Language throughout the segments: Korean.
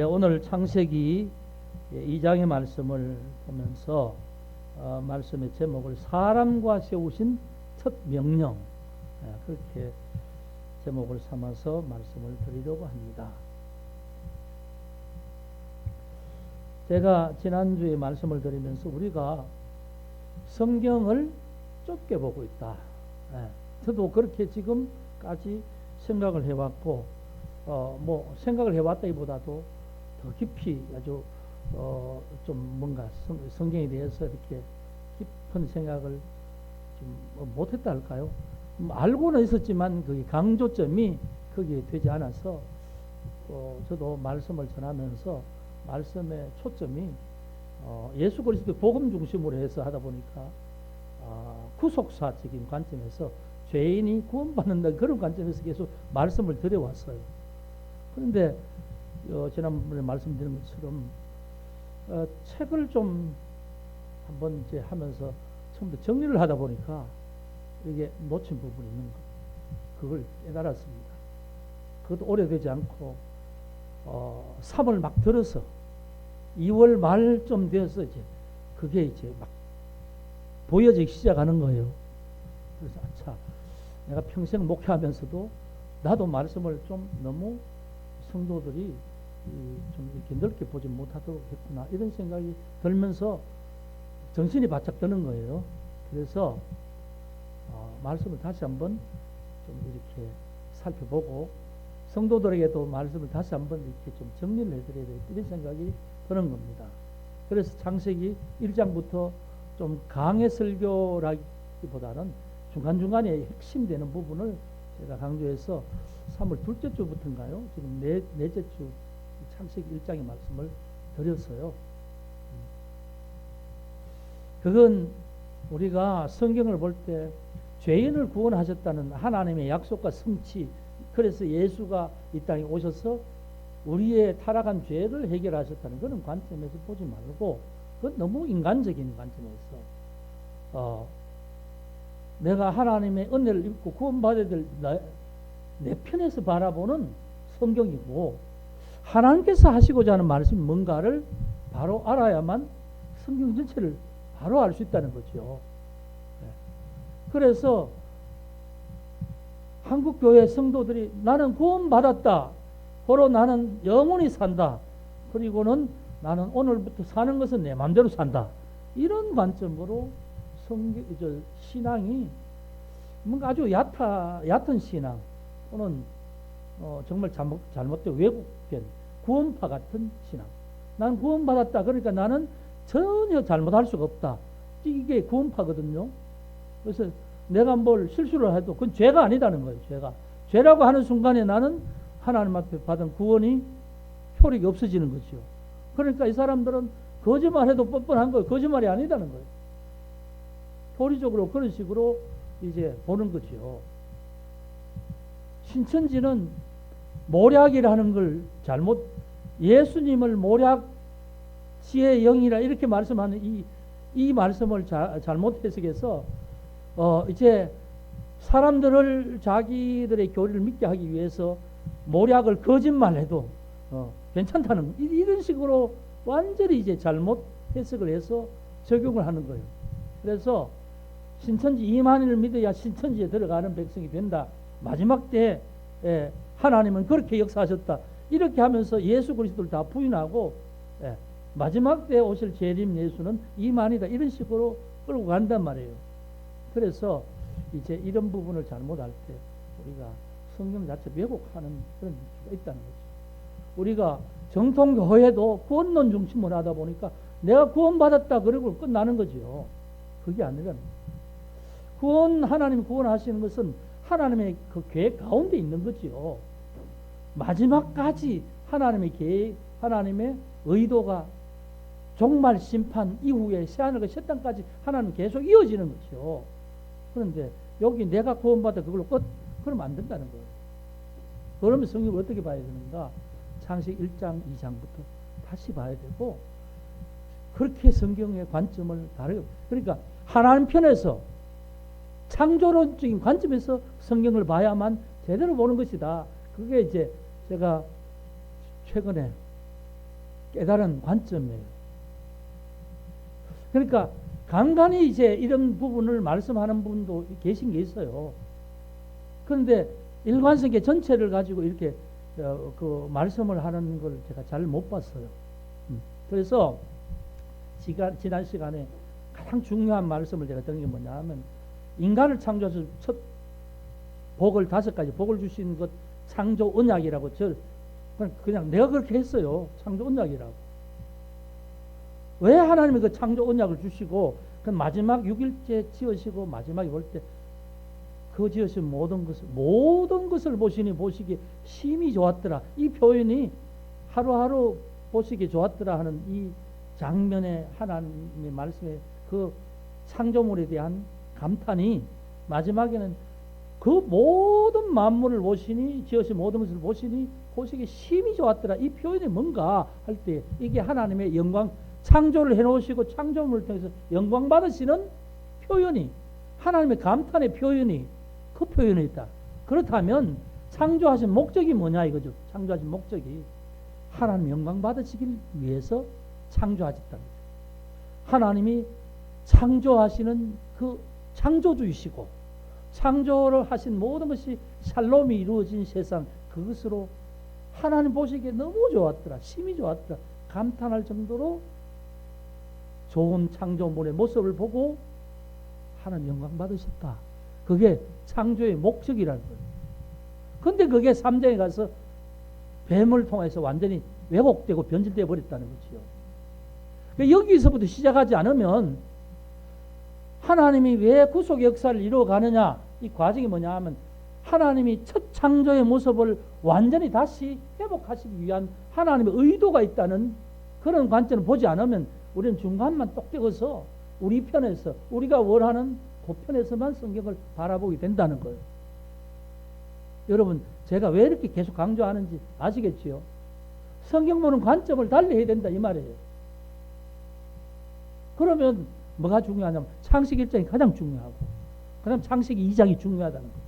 오늘 창세기 2장의 말씀을 보면서 말씀의 제목을 사람과 세우신 첫 명령, 그렇게 제목을 삼아서 말씀을 드리려고 합니다. 제가 지난주에 말씀을 드리면서 우리가 성경을 좁게 보고 있다. 저도 그렇게 지금까지 생각을 해왔고, 생각을 해왔다기보다도 더 깊이 아주 좀 뭔가 성경에 대해서 이렇게 깊은 생각을 좀 못했다 할까요? 알고는 있었지만 그게 강조점이 거기에 되지 않아서 저도 말씀을 전하면서 말씀의 초점이 예수 그리스도 복음 중심으로 해서 하다 보니까 구속사적인 관점에서 죄인이 구원받는다 그런 관점에서 계속 말씀을 드려왔어요. 그런데 지난번에 말씀드린 것처럼 책을 좀 한번 이제 하면서 처음부터 정리를 하다 보니까 이게 놓친 부분이 있는 거, 그걸 깨달았습니다. 그것도 오래되지 않고 3월 막 들어서 2월 말쯤 되어서 이제 그게 이제 막 보여지기 시작하는 거예요. 그래서 내가 평생 목회하면서도 나도 말씀을 좀 너무 성도들이 좀 이렇게 넓게 보지 못하도록 했구나, 이런 생각이 들면서 정신이 바짝 드는 거예요. 그래서 말씀을 다시 한번 좀 이렇게 살펴보고 성도들에게도 말씀을 다시 한번 이렇게 좀 정리를 해드려야 돼, 이런 생각이 드는 겁니다. 그래서 창세기 1장부터 좀 강의 설교라기보다는 중간중간에 핵심되는 부분을 제가 강조해서 3월 둘째 주부터인가요? 지금 넷째 주 창세기 1장의 말씀을 드렸어요. 그건 우리가 성경을 볼 때 죄인을 구원하셨다는 하나님의 약속과 성취, 그래서 예수가 이 땅에 오셔서 우리의 타락한 죄를 해결하셨다는 그런 관점에서 보지 말고, 그건 너무 인간적인 관점에서 내가 하나님의 은혜를 입고 구원받아야 될 내 편에서 바라보는 성경이고, 하나님께서 하시고자 하는 말씀이 뭔가를 바로 알아야만 성경 전체를 바로 알 수 있다는 거죠. 그래서 한국교회 성도들이 나는 구원받았다, 바로 나는 영원히 산다, 그리고는 나는 오늘부터 사는 것은 내 마음대로 산다, 이런 관점으로 신앙이 뭔가 아주 얕은 신앙, 또는 정말 잘못된 왜곡된 구원파 같은 신앙. 난 구원받았다, 그러니까 나는 전혀 잘못할 수가 없다, 이게 구원파거든요. 그래서 내가 뭘 실수를 해도 그건 죄가 아니다는 거예요. 죄라고 하는 순간에 나는 하나님 앞에 받은 구원이 효력이 없어지는 거죠. 그러니까 이 사람들은 거짓말해도 뻔뻔한 거예요. 거짓말이 아니다는 거예요. 교리적으로 그런 식으로 이제 보는 거죠. 신천지는 모략이라는 걸 예수님을 모략지의 영이라 이렇게 말씀하는 이 말씀을 잘못 해석해서 이제 사람들을 자기들의 교리를 믿게 하기 위해서 모략을 거짓말해도 괜찮다는, 이런 식으로 완전히 이제 잘못 해석을 해서 적용을 하는 거예요. 그래서 신천지 이만희를 믿어야 신천지에 들어가는 백성이 된다, 마지막 때에 하나님은 그렇게 역사하셨다, 이렇게 하면서 예수 그리스도를 다 부인하고 마지막 때에 오실 재림 예수는 이만희다, 이런 식으로 끌고 간단 말이에요. 그래서 이제 이런 부분을 잘못할 때 우리가 성경 자체 왜곡하는 그런 위치가 있다는 거죠. 우리가 정통교회도 구원론 중심으로 하다 보니까 내가 구원받았다 그러고 끝나는 거죠. 그게 아니라는 거예요. 하나님이 구원하시는 것은 하나님의 그 계획 가운데 있는 거죠. 마지막까지 하나님의 계획, 하나님의 의도가 종말 심판 이후에 새하늘과 새 땅까지 하나님 계속 이어지는 거죠. 그런데 여기 내가 구원받아 그걸로 끝, 그러면 안 된다는 거예요. 그러면 성경을 어떻게 봐야 되는가? 창세기 1장 2장부터 다시 봐야 되고, 그렇게 성경의 관점을 다르게, 그러니까 하나님 편에서 창조론적인 관점에서 성경을 봐야만 제대로 보는 것이다. 그게 이제 제가 최근에 깨달은 관점이에요. 그러니까 간간히 이제 이런 부분을 말씀하는 분도 계신 게 있어요. 그런데 일관성의 전체를 가지고 이렇게 그 말씀을 하는 걸 제가 잘 못 봤어요. 그래서 지난 시간에 가장 중요한 말씀을 제가 드린 게 뭐냐 하면, 인간을 창조해서 첫 복을 5가지 복을 주신 것 창조 언약이라고, 그냥 내가 그렇게 했어요. 창조 언약이라고. 왜 하나님이 그 창조 언약을 주시고 그 마지막 6일째 지으시고 마지막에 볼 때 그 지으신 모든 것을 보시니 보시기에 심히 좋았더라. 이 표현이 하루하루 보시기에 좋았더라 하는 이 장면에 하나님의 말씀에 그 창조물에 대한 감탄이 마지막에는 그 모든 만물을 보시니, 지으신 모든 것을 보시니 보시기에 심히 좋았더라. 이 표현이 뭔가 할 때 이게 하나님의 영광, 창조를 해놓으시고 창조물을 통해서 영광 받으시는 표현이, 하나님의 감탄의 표현이 그 표현에 있다. 그렇다면 창조하신 목적이 뭐냐 이거죠. 창조하신 목적이 하나님 영광 받으시길 위해서 창조하셨다는 거죠. 하나님이 창조하시는 그 창조주이시고 창조를 하신 모든 것이 샬롬이 이루어진 세상, 그것으로 하나님 보시기에 너무 좋았더라, 심히 좋았더라, 감탄할 정도로 좋은 창조물의 모습을 보고 하나님 영광 받으셨다. 그게 창조의 목적이라는 거예요. 근데 그게 3장에 가서 뱀을 통해서 완전히 왜곡되고 변질되어 버렸다는 거지요. 여기서부터 시작하지 않으면 하나님이 왜 구속의 역사를 이루어가느냐, 이 과정이 뭐냐 하면 하나님이 첫 창조의 모습을 완전히 다시 회복하시기 위한 하나님의 의도가 있다는 그런 관점을 보지 않으면 우리는 중간만 똑 떼어서 우리 편에서, 우리가 원하는 그 편에서만 성경을 바라보게 된다는 거예요. 여러분, 제가 왜 이렇게 계속 강조하는지 아시겠지요? 성경 보는 관점을 달리 해야 된다 이 말이에요. 그러면 뭐가 중요하냐면 창세기 1장이 가장 중요하고 그 다음 창세기 2장이 중요하다는 거죠.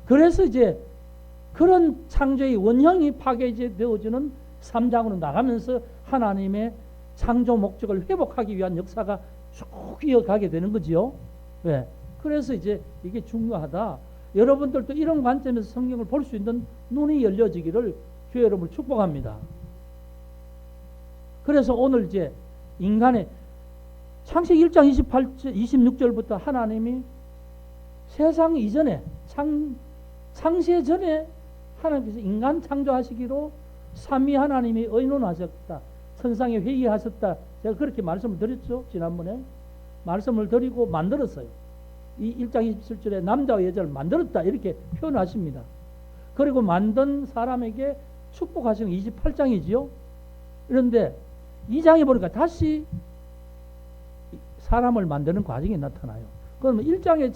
그래서 이제 그런 창조의 원형이 파괴되어지는 3장으로 나가면서 하나님의 창조 목적을 회복하기 위한 역사가 쭉 이어가게 되는 거지요. 왜? 그래서 이제 이게 중요하다. 여러분들도 이런 관점에서 성경을 볼 수 있는 눈이 열려지기를 주의 여러분을 축복합니다. 그래서 오늘 이제 인간의 창세기 1장 26절부터 하나님이 세상 이전에 창세 전에 하나님께서 인간 창조하시기로 삼위 하나님이 의논하셨다. 선상에 회의하셨다. 제가 그렇게 말씀을 드렸죠. 지난번에 말씀을 드리고 만들었어요. 이 1장 27절에 남자와 여자를 만들었다 이렇게 표현하십니다. 그리고 만든 사람에게 축복하시는 28장이지요. 그런데 2장에 보니까 다시 사람을 만드는 과정이 나타나요. 그러면 1장에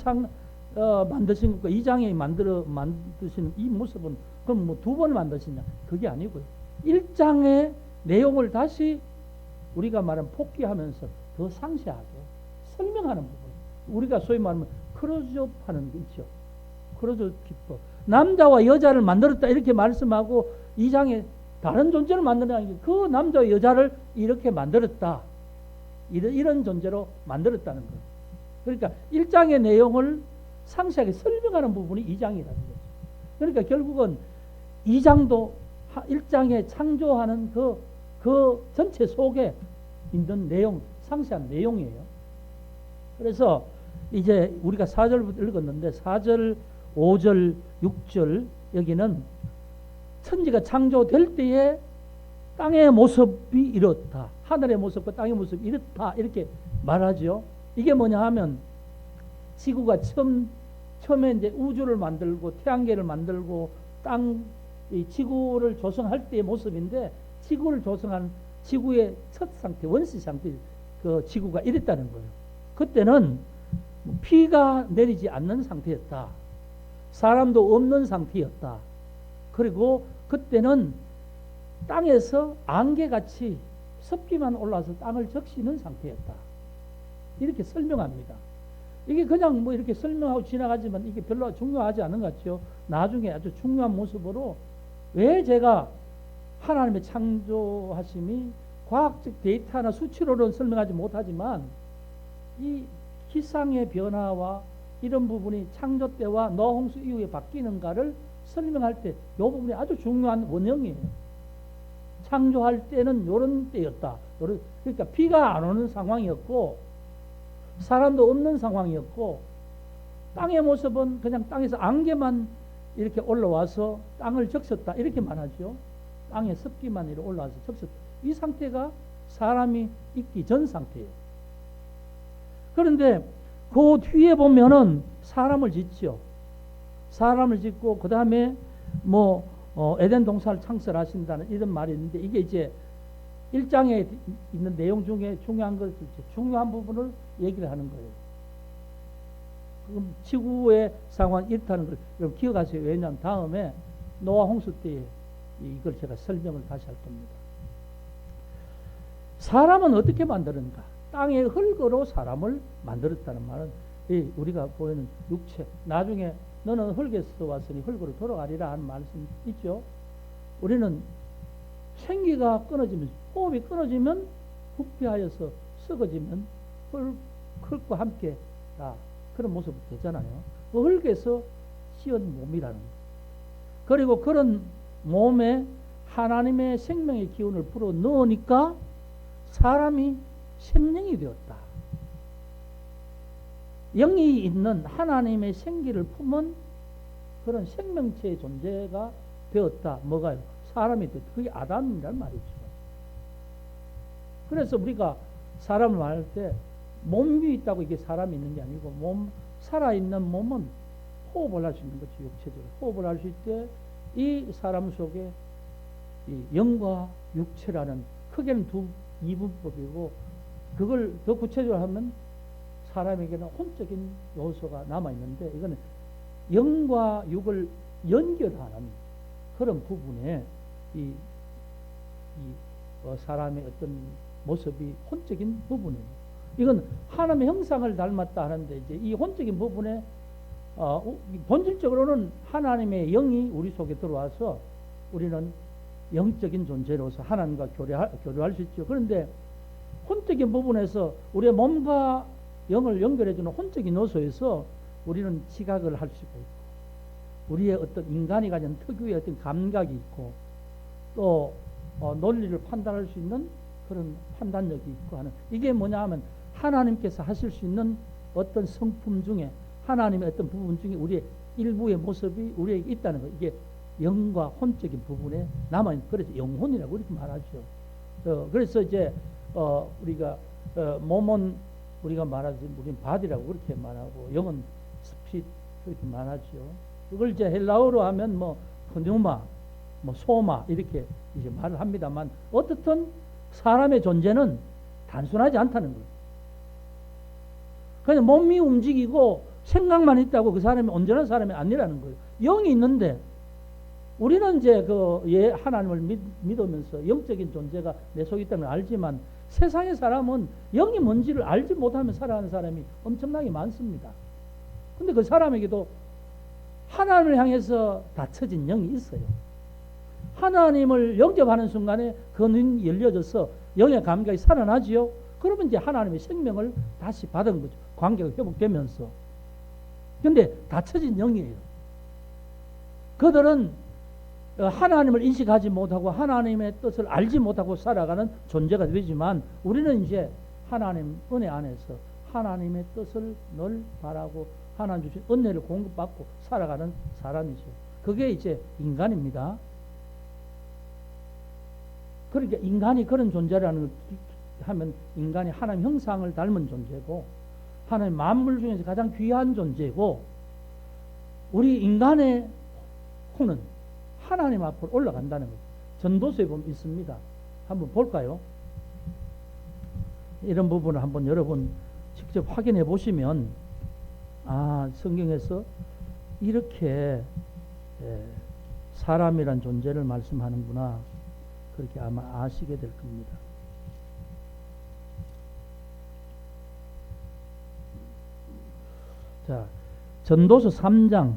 만드신 것과 2장에 만드시는 이 모습은 그럼 뭐 2번 만드시냐? 그게 아니고요. 1장의 내용을 다시 우리가 말하면 복귀하면서 더 상세하게 설명하는 부분. 우리가 소위 말하면 크로즈업하는 게 있죠. 크로즈업 기법. 남자와 여자를 만들었다 이렇게 말씀하고 2장에 다른 존재를 만들다는 게 그 남자와 여자를 이렇게 만들었다. 이런 존재로 만들었다는 거예요. 그러니까 1장의 내용을 상세하게 설명하는 부분이 2장이라는 거죠. 그러니까 결국은 2장도 1장에 창조하는 그 전체 속에 있는 내용, 상세한 내용이에요. 그래서 이제 우리가 4절부터 읽었는데 4절, 5절, 6절 여기는 천지가 창조될 때에 땅의 모습이 이렇다. 하늘의 모습과 땅의 모습이 이렇다. 이렇게 말하죠. 이게 뭐냐 하면 지구가 처음에 이제 우주를 만들고 태양계를 만들고 이 지구를 조성할 때의 모습인데 지구를 조성한 지구의 첫 상태, 원시 상태, 그 지구가 이랬다는 거예요. 그때는 비가 내리지 않는 상태였다. 사람도 없는 상태였다. 그리고 그때는 땅에서 안개같이 습기만 올라서 땅을 적시는 상태였다. 이렇게 설명합니다. 이게 그냥 뭐 이렇게 설명하고 지나가지만 이게 별로 중요하지 않은 것 같죠. 나중에 아주 중요한 모습으로 왜 제가 하나님의 창조하심이 과학적 데이터나 수치로는 설명하지 못하지만 이 기상의 변화와 이런 부분이 창조 때와 노홍수 이후에 바뀌는가를 설명할 때 이 부분이 아주 중요한 원형이에요. 창조할 때는 이런 때였다. 그러니까 비가 안 오는 상황이었고 사람도 없는 상황이었고 땅의 모습은 그냥 땅에서 안개만 이렇게 올라와서 땅을 적셨다 이렇게 말하죠. 땅에 습기만 이렇게 올라와서 적셨다. 이 상태가 사람이 있기 전 상태예요. 그런데 그 뒤에 보면은 사람을 짓죠. 사람을 짓고 그 다음에 뭐 에덴 동산을 창설하신다는 이런 말이 있는데 이게 이제 1장에 있는 내용 중에 중요한 것을 중요한 부분을 얘기를 하는 거예요. 그럼 지구의 상황이 이렇다는 걸 여러분 기억하세요. 왜냐하면 다음에 노아 홍수 때에 이걸 제가 설명을 다시 할 겁니다. 사람은 어떻게 만드는가? 땅의 흙으로 사람을 만들었다는 말은 우리가 보이는 육체, 나중에 너는 흙에서 왔으니 흙으로 돌아가리라 하는 말씀 있죠. 우리는 생기가 끊어지면, 호흡이 끊어지면 부패하여서 썩어지면 흙과 함께 다 그런 모습이 되잖아요. 그 흙에서 씌운 몸이라는 거. 그리고 그런 몸에 하나님의 생명의 기운을 불어 넣으니까 사람이 생명이 되었다. 영이 있는 하나님의 생기를 품은 그런 생명체의 존재가 되었다. 뭐가요? 사람이 되었다. 그게 아담이란 말이죠. 그래서 우리가 사람을 말할 때 몸이 있다고 이게 사람이 있는 게 아니고 살아있는 몸은 호흡을 할 수 있는 거죠. 육체적으로. 호흡을 할 수 있을 때 이 사람 속에 이 영과 육체라는 크게는 두 이분법이고 그걸 더 구체적으로 하면 사람에게는 혼적인 요소가 남아있는데 이거는 영과 육을 연결하는 그런 부분에 사람의 어떤 모습이 혼적인 부분이에요. 이건 하나님의 형상을 닮았다 하는데 이제 이 혼적인 부분에 본질적으로는 하나님의 영이 우리 속에 들어와서 우리는 영적인 존재로서 하나님과 교류할 수 있죠. 그런데 혼적인 부분에서 우리의 몸과 영을 연결해주는 혼적인 요소에서 우리는 지각을 할 수가 있고 우리의 어떤 인간이 가진 특유의 어떤 감각이 있고 또 논리를 판단할 수 있는 그런 판단력이 있고 하는 이게 뭐냐 하면 하나님께서 하실 수 있는 어떤 성품 중에 하나님의 어떤 부분 중에 우리의 일부의 모습이 우리에게 있다는 거. 이게 영과 혼적인 부분에 남아있는 그래서 영혼이라고 이렇게 말하죠. 그래서 이제 우리가 몸은 우리가 말하지 우리는 바디라고 그렇게 말하고 영은 스피릿 그렇게 말하죠. 그걸 이제 헬라어로 하면 뭐 pneuma, 뭐 소마 이렇게 이제 말을 합니다만 어떻든 사람의 존재는 단순하지 않다는 거예요. 그냥 몸이 움직이고 생각만 있다고 그 사람이 온전한 사람이 아니라는 거예요. 영이 있는데 우리는 이제 하나님을 믿으면서 영적인 존재가 내 속에 있다는 걸 알지만 세상의 사람은 영이 뭔지를 알지 못하며 살아가는 사람이 엄청나게 많습니다. 근데 그 사람에게도 하나님을 향해서 닫혀진 영이 있어요. 하나님을 영접하는 순간에 그 눈이 열려져서 영의 감각이 살아나지요. 그러면 이제 하나님의 생명을 다시 받은 거죠. 관계가 회복되면서. 근데 닫혀진 영이에요. 그들은 하나님을 인식하지 못하고 하나님의 뜻을 알지 못하고 살아가는 존재가 되지만 우리는 이제 하나님 은혜 안에서 하나님의 뜻을 늘 바라고 하나님 주신 은혜를 공급받고 살아가는 사람이죠. 그게 이제 인간입니다. 그러니까 인간이 그런 존재라는 걸 하면 인간이 하나님 형상을 닮은 존재고 하나님 만물 중에서 가장 귀한 존재고 우리 인간의 혼은 하나님 앞으로 올라간다는 거예요. 전도서에 보면 있습니다. 한번 볼까요? 이런 부분을 한번 여러분 직접 확인해 보시면 성경에서 이렇게 사람이란 존재를 말씀하는구나 그렇게 아마 아시게 될 겁니다. 자, 전도서 3장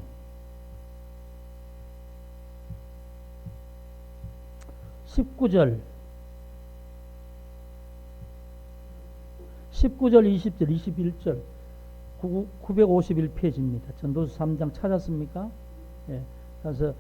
19절, 19절, 20절, 21절, 951페이지입니다. 전도서 3장 찾았습니까? 예. 그래서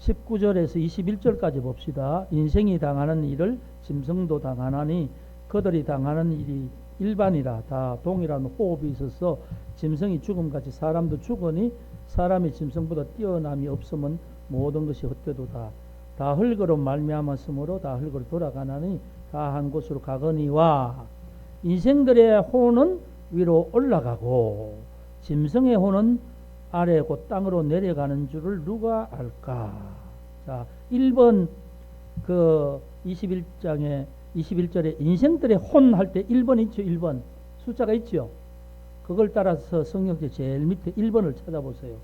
19절에서 21절까지 봅시다. 인생이 당하는 일을 짐승도 당하나니 그들이 당하는 일이 일반이라 다 동일한 호흡이 있어서 짐승이 죽음같이 사람도 죽으니 사람이 짐승보다 뛰어남이 없으면 모든 것이 헛되도다. 다 흙으로 말미암았으므로 다 흙으로 돌아가나니 다 한 곳으로 가거니와 인생들의 혼은 위로 올라가고 짐승의 혼은 아래 곧 땅으로 내려가는 줄을 누가 알까? 자, 1번 그 21장에 21절에 인생들의 혼 할 때 1번 있죠. 1번 숫자가 있죠. 그걸 따라서 성경책 제일 밑에 1번을 찾아보세요.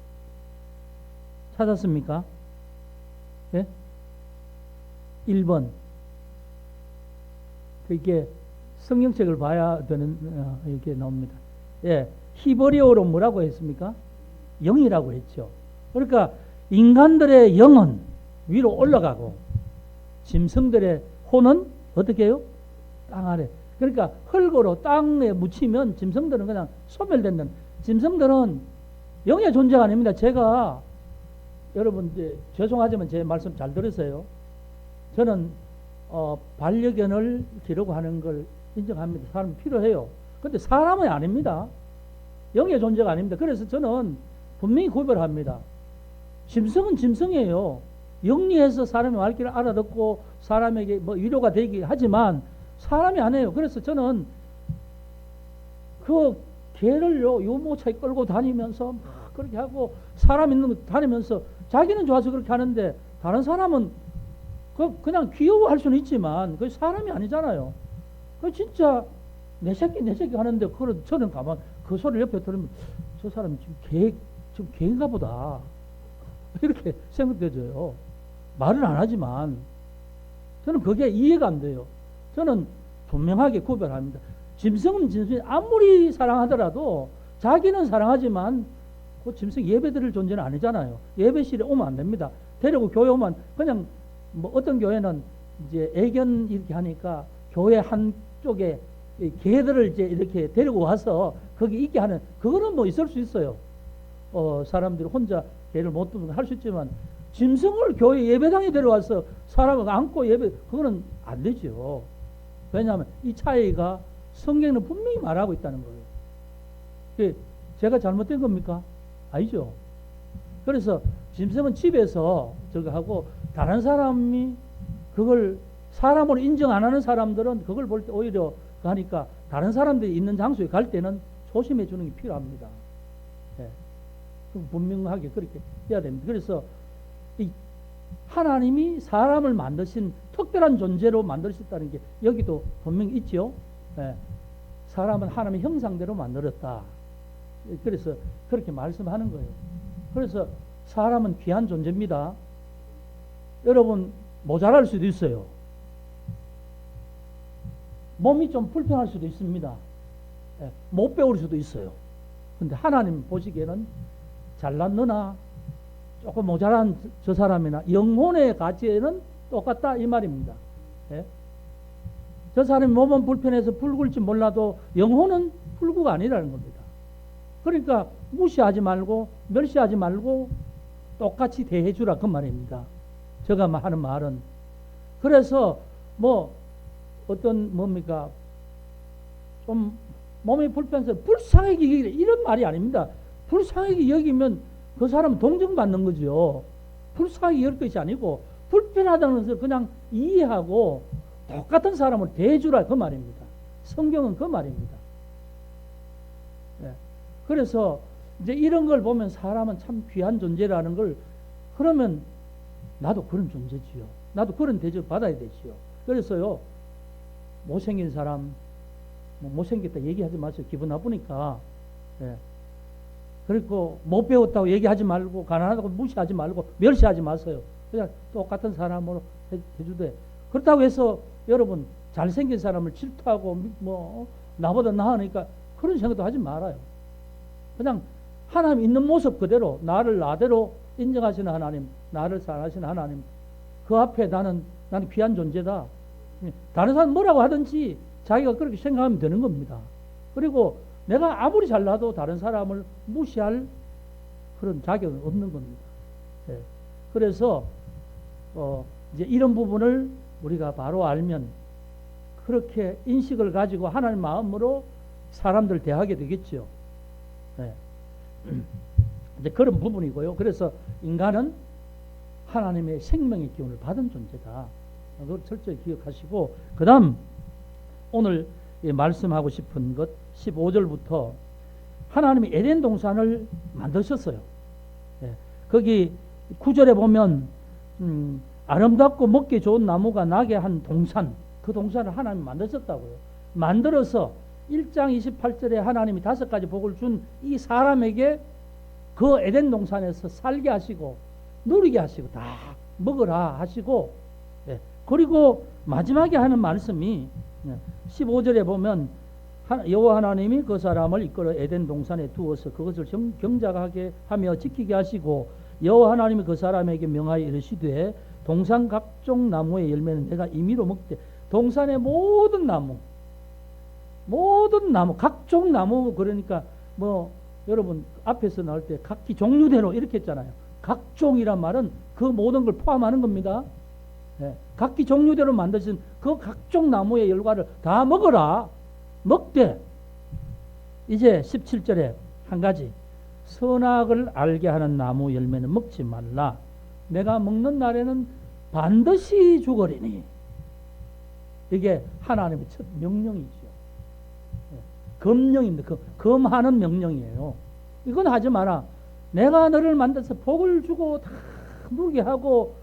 찾았습니까? 예? 1번. 이게 성경책을 봐야 되는 이렇게 나옵니다. 예, 히브리어로 뭐라고 했습니까? 영이라고 했죠. 그러니까 인간들의 영은 위로 올라가고 짐승들의 혼은 어떻게 해요? 땅 아래. 그러니까 흙으로 땅에 묻히면 짐승들은 그냥 소멸된다는. 짐승들은 영의 존재가 아닙니다. 제가 여러분 이제 죄송하지만 제 말씀 잘 들으세요. 저는 반려견을 기르고하는 걸 인정합니다. 사람이 필요해요. 근데 사람은 아닙니다. 영의 존재가 아닙니다. 그래서 저는 분명히 구별합니다. 짐승은 짐승이에요. 영리해서 사람의 말귀를 알아듣고 사람에게 뭐 위로가 되기 하지만 사람이 아니에요. 그래서 저는 그 개를요 유모차에 끌고 다니면서 막 그렇게 하고 사람 있는 거 다니면서 자기는 좋아서 그렇게 하는데 다른 사람은 그냥 귀여워할 수는 있지만 그 사람이 아니잖아요. 그 진짜 내 새끼 하는데 그걸 저는 가만 그 소리를 옆에 들으면 저 사람 지금 개인가 보다 이렇게 생각되죠. 말은 안 하지만 저는 그게 이해가 안 돼요. 저는 분명하게 구별합니다. 짐승은 짐승이 아무리 사랑하더라도 자기는 사랑하지만 그 짐승 예배드릴 존재는 아니잖아요. 예배실에 오면 안 됩니다. 데리고 교회 오면 그냥 뭐 어떤 교회는 이제 애견 이렇게 하니까 교회 한쪽에 개들을 이제 이렇게 데리고 와서 거기 있게 하는 그거는 뭐 있을 수 있어요. 사람들이 혼자 개를 못 두면 할 수 있지만 짐승을 교회 예배당에 데려와서 사람을 안고 예배 그거는 안 되죠. 왜냐하면 이 차이가 성경은 분명히 말하고 있다는 거예요. 제가 잘못된 겁니까? 아니죠. 그래서 짐승은 집에서 저거 하고 다른 사람이 그걸 사람으로 인정 안 하는 사람들은 그걸 볼 때 오히려 가니까 다른 사람들이 있는 장소에 갈 때는 조심해 주는 게 필요합니다. 예. 분명하게 그렇게 해야 됩니다. 그래서 이 하나님이 사람을 만드신 특별한 존재로 만드셨다는 게 여기도 분명히 있죠. 예. 사람은 하나님의 형상대로 만들었다. 그래서 그렇게 말씀하는 거예요. 그래서 사람은 귀한 존재입니다. 여러분 모자랄 수도 있어요. 몸이 좀 불편할 수도 있습니다. 예. 못 배울 수도 있어요. 근데 하나님 보시기에는 잘난 너나 조금 모자란 저 사람이나 영혼의 가치에는 똑같다 이 말입니다. 예? 저 사람이 몸은 불편해서 불굴지 몰라도 영혼은 불구가 아니라는 겁니다. 그러니까 무시하지 말고 멸시하지 말고 똑같이 대해주라 그 말입니다. 제가 하는 말은 그래서 뭐 어떤 뭡니까 좀 몸이 불편해서 불쌍하게 여기래 이런 말이 아닙니다. 불쌍하게 여기면 그 사람은 동정받는 거죠. 불쌍하게 여길 것이 아니고 불편하다는 것을 그냥 이해하고 똑같은 사람을 대해주라 그 말입니다. 성경은 그 말입니다. 네. 그래서 이제 이런 걸 보면 사람은 참 귀한 존재라는 걸 그러면 나도 그런 존재지요. 나도 그런 대접 받아야 되지요. 그래서요 못생긴 사람 뭐 못생겼다 얘기하지 마세요. 기분 나쁘니까. 네. 그리고 못 배웠다고 얘기하지 말고 가난하다고 무시하지 말고 멸시하지 마세요. 그냥 똑같은 사람으로 해주되 그렇다고 해서 여러분 잘생긴 사람을 질투하고 뭐 나보다 나으니까 그런 생각도 하지 말아요. 그냥 하나님 있는 모습 그대로 나를 나대로 인정하시는 하나님, 나를 사랑하시는 하나님 그 앞에 나는 나는 귀한 존재다. 다른 사람 뭐라고 하든지 자기가 그렇게 생각하면 되는 겁니다. 그리고 내가 아무리 잘나도 다른 사람을 무시할 그런 자격은 없는 겁니다. 예. 그래서 이제 이런 부분을 우리가 바로 알면 그렇게 인식을 가지고 하나님 마음으로 사람들 대하게 되겠죠. 예. 이제 그런 부분이고요. 그래서 인간은 하나님의 생명의 기운을 받은 존재다. 그걸 철저히 기억하시고, 그 다음 오늘 말씀하고 싶은 것 15절부터 하나님이 에덴 동산을 만드셨어요. 예. 거기 9절에 보면 아름답고 먹기 좋은 나무가 나게 한 동산, 그 동산을 하나님이 만드셨다고요. 만들어서 1장 28절에 하나님이 5가지 복을 준 이 사람에게 그 에덴 동산에서 살게 하시고 누리게 하시고 다 먹으라 하시고, 예. 그리고 마지막에 하는 말씀이 15절에 보면 여호와 하나님이 그 사람을 이끌어 에덴 동산에 두어서 그것을 경작하게 하며 지키게 하시고 여호와 하나님이 그 사람에게 명하여 이르시되 동산 각종 나무의 열매는 내가 임의로 먹되 동산의 모든 나무 각종 나무, 그러니까 뭐 여러분 앞에서 나올 때 각기 종류대로 이렇게 했잖아요. 각종이란 말은 그 모든 걸 포함하는 겁니다. 예. 각기 종류대로 만드신 그 각종 나무의 열과를 다 먹어라. 먹되 이제 17절에 한 가지, 선악을 알게 하는 나무 열매는 먹지 말라. 내가 먹는 날에는 반드시 죽으리니. 이게 하나님의 첫 명령이죠. 검령입니다. 검하는 명령이에요. 이건 하지 마라. 내가 너를 만들어서 복을 주고 다 누게 하고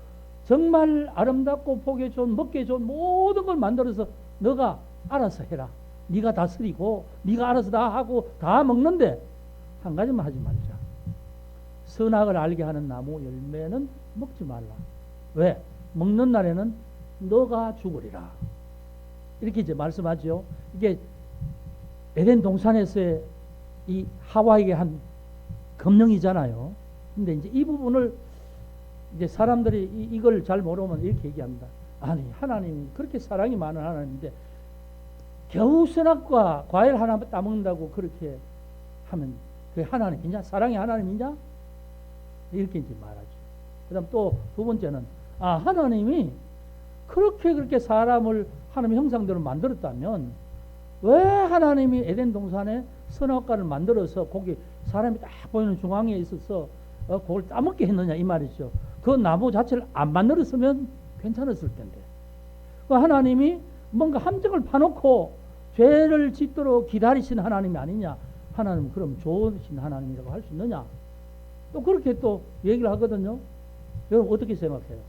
정말 아름답고 보기 좋은 먹기 좋은 모든 걸 만들어서 너가 알아서 해라. 네가 다스리고 네가 알아서 다 하고 다 먹는데 한 가지만 하지 말자. 선악을 알게 하는 나무 열매는 먹지 말라. 왜? 먹는 날에는 너가 죽으리라. 이렇게 이제 말씀하죠. 이게 에덴 동산에서의 이 하와에게 한 검령이잖아요. 근데 이제 이 부분을 이제 사람들이 이걸 잘 모르면 이렇게 얘기합니다. 아니, 하나님이 그렇게 사랑이 많은 하나님인데 겨우 선악과 과일 하나 따먹는다고 그렇게 하면 그게 하나님이냐? 사랑이 하나님이냐? 이렇게 이제 말하죠. 그 다음 또 두 번째는, 하나님이 그렇게 사람을 하나님의 형상대로 만들었다면 왜 하나님이 에덴 동산에 선악과를 만들어서 거기 사람이 딱 보이는 중앙에 있어서 그걸 따먹게 했느냐 이 말이죠. 그 나무 자체를 안 만들었으면 괜찮았을 텐데. 그 하나님이 뭔가 함정을 파놓고 죄를 짓도록 기다리신 하나님이 아니냐. 하나님 그럼 좋으신 하나님이라고 할 수 있느냐. 또 그렇게 또 얘기를 하거든요. 여러분 어떻게 생각해요?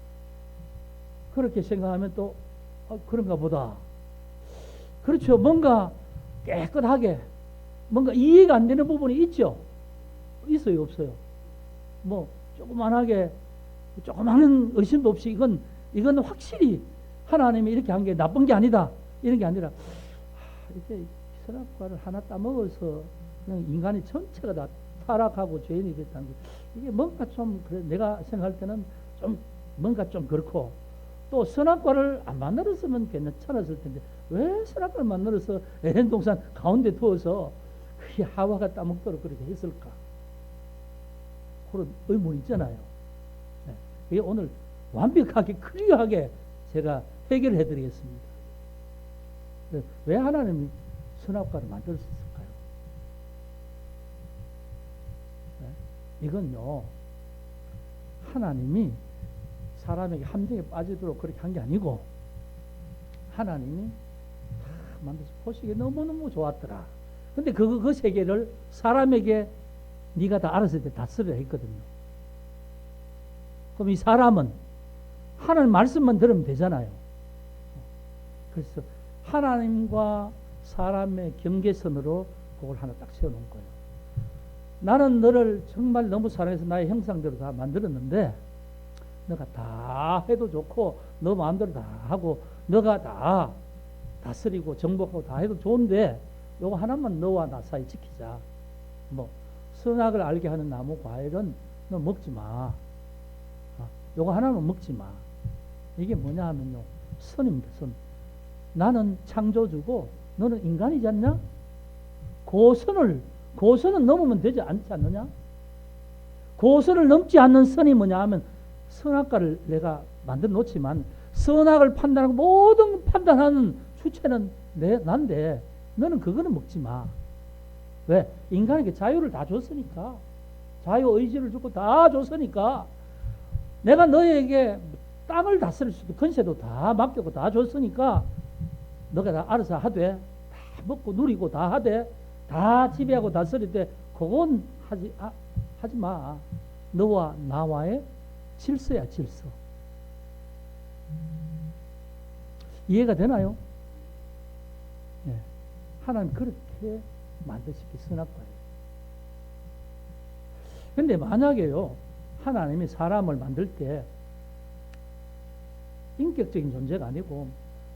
그렇게 생각하면 또 그런가 보다. 그렇죠. 뭔가 깨끗하게 뭔가 이해가 안 되는 부분이 있죠. 있어요, 없어요? 뭐 조그만하게 조그마한 의심도 없이 이건 확실히 하나님이 이렇게 한 게 나쁜 게 아니다. 이런 게 아니라 이게 선악과를 하나 따먹어서 그냥 인간이 전체가 다 타락하고 죄인이 됐다는 게 이게 뭔가 좀 그래, 내가 생각할 때는 좀 뭔가 좀 그렇고, 또 선악과를 안 만들었으면 괜찮았을 텐데 왜 선악과를 만들어서 에덴 동산 가운데 두어서 그 하와가 따먹도록 그렇게 했을까? 그런 의문이 있잖아요. 네. 이게 오늘 완벽하게 클리어하게 제가 해결해 드리겠습니다. 왜 하나님이 선악과를 만들었을까요? 네? 이건요, 하나님이 사람에게 함정에 빠지도록 그렇게 한 게 아니고 하나님이 다 만들어서 보시기에 너무너무 좋았더라. 근데 그 세계를 사람에게 네가 다 알았을 때 다스려야 했거든요. 그럼 이 사람은 하나님 말씀만 들으면 되잖아요. 그래서 하나님과 사람의 경계선으로 그걸 하나 딱 세워놓은 거예요. 나는 너를 정말 너무 사랑해서 나의 형상대로 다 만들었는데 너가 다 해도 좋고 너 마음대로 다 하고 너가 다 다스리고 정복하고 다 해도 좋은데 요거 하나만 너와 나 사이 지키자. 뭐 선악을 알게 하는 나무 과일은 너 먹지 마. 요거 하나는 먹지 마. 이게 뭐냐 하면요, 선입니다. 선. 나는 창조주고 너는 인간이지 않냐? 고선은 넘으면 되지 않지 않느냐? 고선을 넘지 않는 선이 뭐냐 하면, 선악과를 내가 만들어 놓지만 선악을 판단하고 모든 판단하는 주체는 난데, 너는 그거는 먹지 마. 왜? 인간에게 자유를 다 줬으니까. 자유의지를 주고 다 줬으니까. 내가 너에게 땅을 다스릴 수도 건세도 다 맡기고 다 줬으니까 너가 다 알아서 하되, 다 먹고 누리고 다 하되, 다 지배하고 다스리되, 그건 하지 마. 너와 나와의 질서야, 질서. 이해가 되나요? 네. 하나님 그렇게 만드시기 선악과예요. 근데 만약에요, 하나님이 사람을 만들 때 인격적인 존재가 아니고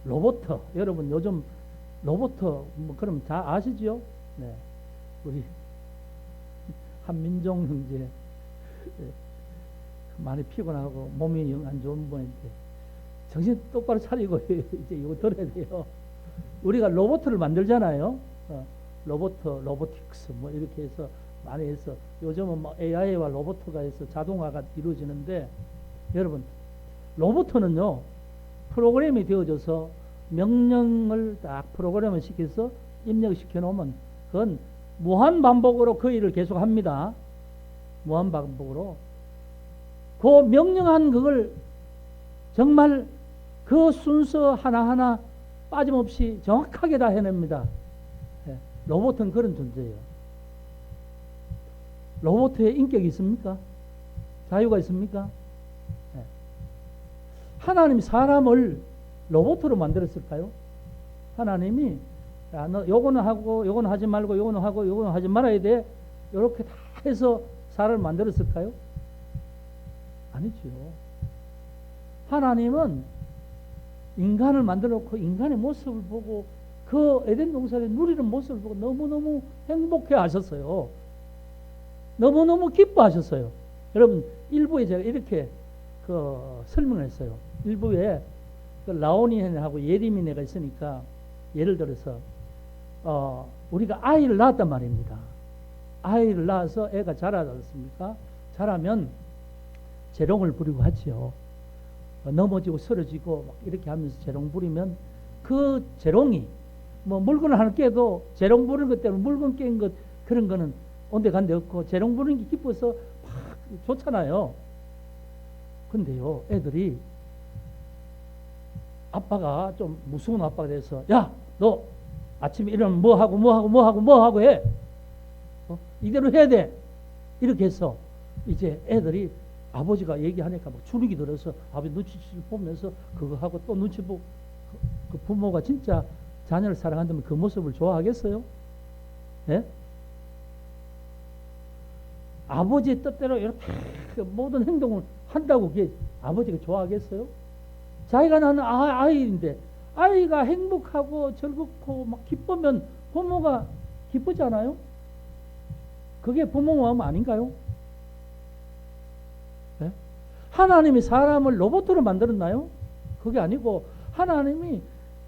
로봇, 여러분 요즘 로봇 뭐 그럼 다 아시죠? 네. 우리 한민종 형제 많이 피곤하고 몸이 영 안 좋은 분인데 정신 똑바로 차리고 이제 이거 들어야 돼요. 우리가 로봇을 만들잖아요. 로보틱스 뭐 이렇게 해서 많이 해서 요즘은 뭐 AI와 로봇가 해서 자동화가 이루어지는데, 여러분 로봇은요 프로그램이 되어져서 명령을 딱 프로그램을 시켜서 입력시켜 놓으면 그건 무한 반복으로 그 일을 계속 합니다. 무한 반복으로. 그 명령한 그걸 정말 그 순서 하나하나 빠짐없이 정확하게 다 해냅니다. 로봇은 그런 존재예요. 로봇에 인격이 있습니까? 자유가 있습니까? 하나님이 사람을 로봇으로 만들었을까요? 하나님이 야, 너 요거는 하고 요거는 하지 말고 요거는 하고 요거는 하지 말아야 돼, 이렇게 다 해서 사람을 만들었을까요? 아니죠. 하나님은 인간을 만들어 놓고 인간의 모습을 보고 그 에덴 동산에 누리는 모습을 보고 너무너무 행복해 하셨어요. 너무너무 기뻐하셨어요. 여러분, 일부에 제가 이렇게 설명을 했어요. 일부에 라오니네하고 예리미네가 있으니까, 예를 들어서 우리가 아이를 낳았단 말입니다. 아이를 낳아서 애가 자라지 않습니까? 자라면 재롱을 부리고 하지요. 넘어지고 쓰러지고 막 이렇게 하면서 재롱 부리면 그 재롱이 뭐 물건을 하나 깨도 재롱 부르는 것 때문에 물건 깬 것, 그런 거는 온데간데 없고 재롱 부르는 게 기뻐서 막 좋잖아요. 근데요, 애들이 아빠가 좀 무서운 아빠가 돼서, 야, 너 아침에 일어나면 뭐 하고 해. 이대로 해야 돼. 이렇게 해서 이제 애들이 아버지가 얘기하니까 막 주눅이 들어서 아버지 눈치를 보면서 그거 하고 또 눈치 보고, 그 부모가 진짜 자녀를 사랑한다면 그 모습을 좋아하겠어요? 예? 아버지의 뜻대로 이렇게 모든 행동을 한다고 그게 아버지가 좋아하겠어요? 자기가 낳은 아이인데 아이가 행복하고 즐겁고 막 기쁘면 부모가 기쁘잖아요? 그게 부모 마음 아닌가요? 네? 하나님이 사람을 로봇으로 만들었나요? 그게 아니고 하나님이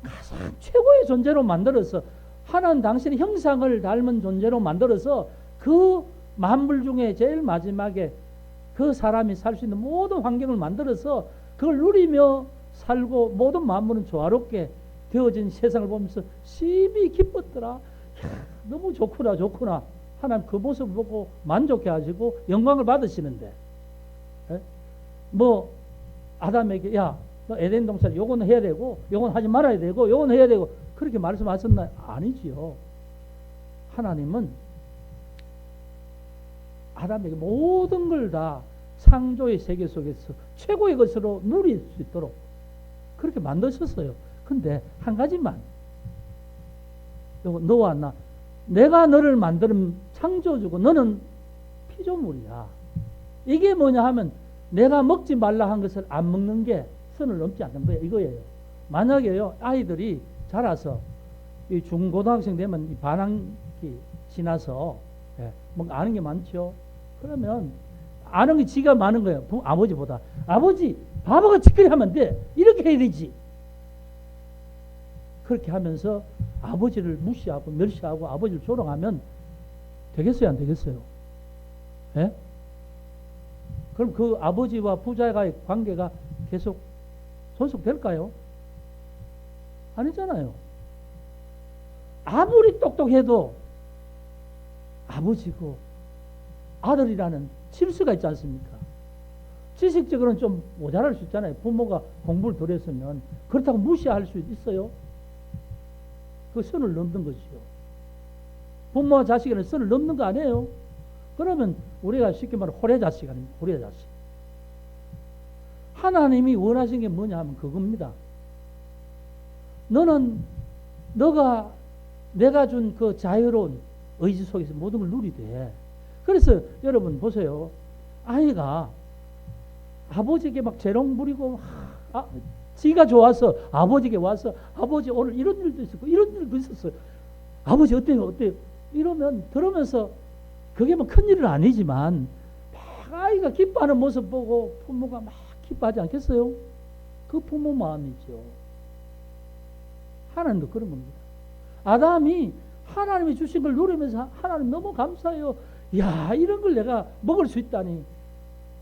가장 최고의 존재로 만들어서, 하나님 당신의 형상을 닮은 존재로 만들어서 그 만물 중에 제일 마지막에 그 사람이 살 수 있는 모든 환경을 만들어서 그걸 누리며 살고 모든 만물은 조화롭게 되어진 세상을 보면서 심히 기뻤더라. 야, 너무 좋구나. 하나님 그 모습을 보고 만족해 하시고 영광을 받으시는데, 뭐 아담에게 야, 너 에덴 동산 요거는 해야 되고 요건 하지 말아야 되고 요건 해야 되고 그렇게 말씀하셨나요? 아니지요. 하나님은 아담에게 모든 걸 다 창조의 세계 속에서 최고의 것으로 누릴 수 있도록 그렇게 만드셨어요. 근데 한 가지만, 요거 너와 나, 내가 너를 만드는 창조주고 너는 피조물이야. 이게 뭐냐 하면 내가 먹지 말라 한 것을 안 먹는 게 선을 넘지 않는 거예요. 이거예요. 만약에요, 아이들이 자라서 이 중고등학생 되면 이 반항기 지나서 뭔가 아는 게 많죠. 그러면 아는 게 지가 많은 거예요. 아버지보다. 아버지 바보가 짓거리 하면 안 돼. 이렇게 해야 되지. 그렇게 하면서 아버지를 무시하고 멸시하고 아버지를 조롱하면 되겠어요, 안 되겠어요? 예? 그럼 그 아버지와 부자가의 관계가 계속 존속될까요? 아니잖아요. 아무리 똑똑해도 아버지고 아들이라는 질서가 있지 않습니까? 지식적으로는 좀 모자랄 수 있잖아요. 부모가 공부를 덜 했으면. 그렇다고 무시할 수 있어요? 그 선을 넘는 것이요. 부모와 자식에는 선을 넘는 거 아니에요? 그러면 우리가 쉽게 말하면 호래자식 아닙니까? 호래자식. 하나님이 원하신 게 뭐냐 하면 그겁니다. 내가 준 그 자유로운 의지 속에서 모든 걸 누리되. 그래서 여러분 보세요. 아이가 아버지에게 막 재롱 부리고 지가 좋아서 아버지에게 와서 아버지 오늘 이런 일도 있었고 이런 일도 있었어요. 아버지 어때요? 이러면 들으면서 그게 뭐 큰일은 아니지만 막 아이가 기뻐하는 모습 보고 부모가 막 기뻐하지 않겠어요? 그 부모 마음이죠. 하나님도 그런 겁니다. 아담이 하나님이 주신 걸 누리면서 하나님 너무 감사해요. 야, 이런 걸 내가 먹을 수 있다니.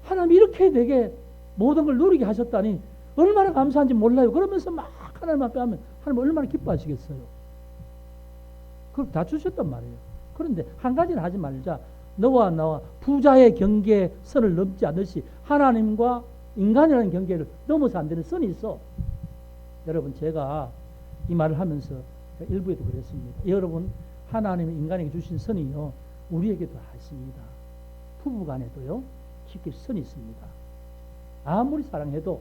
하나님 이렇게 되게 모든 걸 누리게 하셨다니 얼마나 감사한지 몰라요. 그러면서 막 하나님 앞에 하면 하나님 얼마나 기뻐하시겠어요. 그걸 다 주셨단 말이에요. 그런데 한 가지는 하지 말자. 너와 나와 부자의 경계에 선을 넘지 않듯이 하나님과 인간이라는 경계를 넘어서 안 되는 선이 있어. 여러분, 제가 이 말을 하면서 일부에도 그랬습니다. 여러분, 하나님이 인간에게 주신 선이요, 우리에게도 있습니다. 부부 간에도요, 지킬 선이 있습니다. 아무리 사랑해도